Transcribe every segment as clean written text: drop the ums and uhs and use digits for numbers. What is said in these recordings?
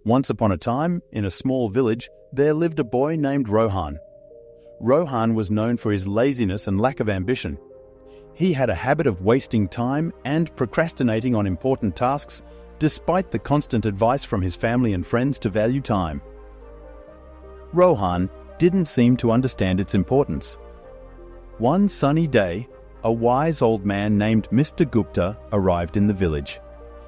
Once upon a time, in a small village, there lived a boy named Rohan. Rohan was known for his laziness and lack of ambition. He had a habit of wasting time and procrastinating on important tasks, despite the constant advice from his family and friends to value time. Rohan didn't seem to understand its importance. One sunny day, a wise old man named Mr. Gupta arrived in the village.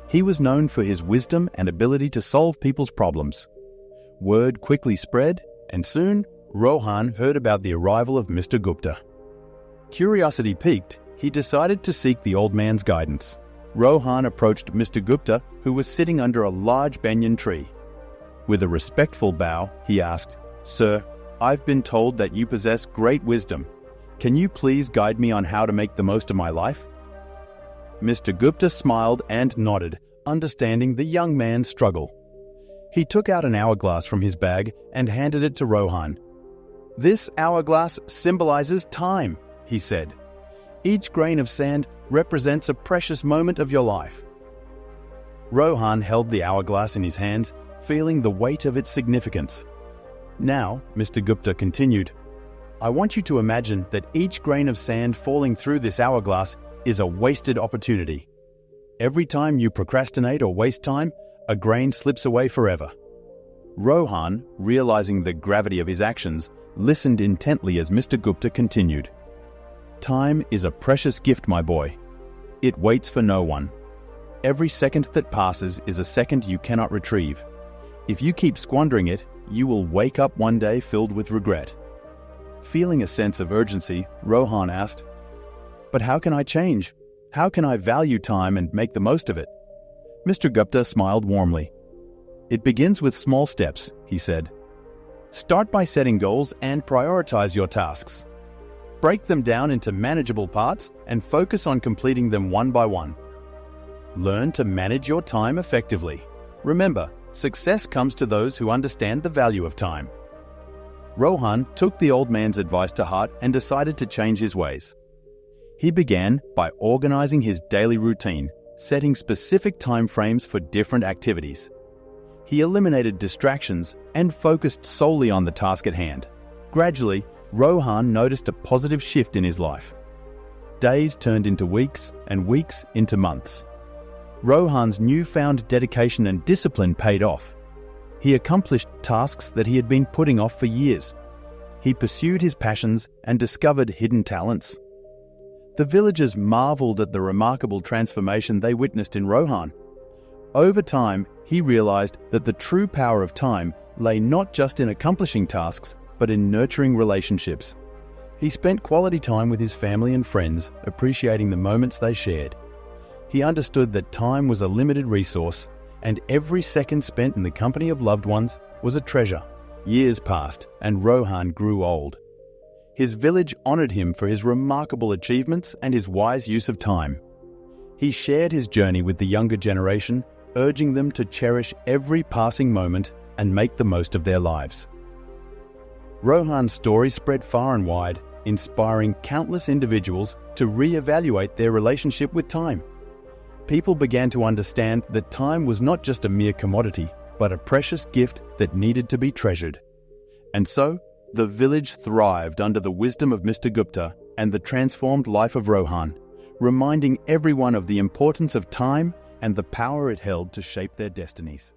He was known for his wisdom and ability to solve people's problems. Word quickly spread, and soon Rohan heard about the arrival of Mr. Gupta. Curiosity piqued, he decided to seek the old man's guidance. Rohan approached Mr. Gupta, who was sitting under a large banyan tree. With a respectful bow, he asked, "Sir, I've been told that you possess great wisdom. Can you please guide me on how to make the most of my life?" Mr. Gupta smiled and nodded, understanding the young man's struggle. He took out an hourglass from his bag and handed it to Rohan. "This hourglass symbolizes time," he said. "Each grain of sand represents a precious moment of your life." Rohan held the hourglass in his hands, feeling the weight of its significance. "Now," Mr. Gupta continued, "I want you to imagine that each grain of sand falling through this hourglass is a wasted opportunity. Every time you procrastinate or waste time, a grain slips away forever." Rohan, realizing the gravity of his actions, listened intently as Mr. Gupta continued. "Time is a precious gift, my boy. It waits for no one. Every second that passes is a second you cannot retrieve. If you keep squandering it, you will wake up one day filled with regret." Feeling a sense of urgency, Rohan asked, "But how can I change? How can I value time and make the most of it?" Mr. Gupta smiled warmly. "It begins with small steps," he said. "Start by setting goals and prioritize your tasks. Break them down into manageable parts and focus on completing them one by one. Learn to manage your time effectively. Remember, success comes to those who understand the value of time." Rohan took the old man's advice to heart and decided to change his ways. He began by organizing his daily routine, setting specific time frames for different activities. He eliminated distractions and focused solely on the task at hand. Gradually, Rohan noticed a positive shift in his life. Days turned into weeks and weeks into months. Rohan's newfound dedication and discipline paid off. He accomplished tasks that he had been putting off for years. He pursued his passions and discovered hidden talents. The villagers marveled at the remarkable transformation they witnessed in Rohan. Over time, he realized that the true power of time lay not just in accomplishing tasks, but in nurturing relationships. He spent quality time with his family and friends, appreciating the moments they shared. He understood that time was a limited resource, and every second spent in the company of loved ones was a treasure. Years passed, and Rohan grew old. His village honored him for his remarkable achievements and his wise use of time. He shared his journey with the younger generation, urging them to cherish every passing moment and make the most of their lives. Rohan's story spread far and wide, inspiring countless individuals to re-evaluate their relationship with time. People began to understand that time was not just a mere commodity, but a precious gift that needed to be treasured. And so, the village thrived under the wisdom of Mr. Gupta and the transformed life of Rohan, reminding everyone of the importance of time and the power it held to shape their destinies.